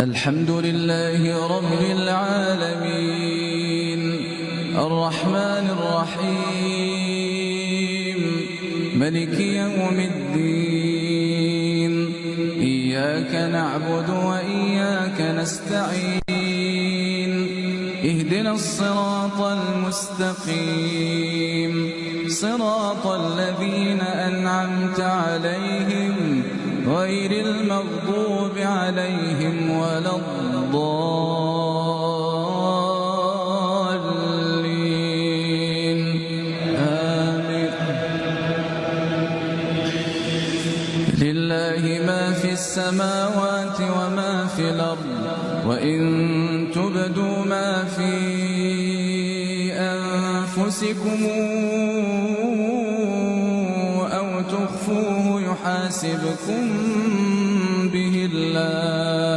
الحمد لله رب العالمين الرحمن الرحيم ملك يوم الدين إياك نعبد وإياك نستعين اهدنا الصراط المستقيم صراط الذين أنعمت عليهم غير المغضوب عليهم ولا الضالين آمين. لله ما في السماوات وما في الأرض وإن تبدوا ما في أنفسكم أو تخفوه يحاسبكم به الله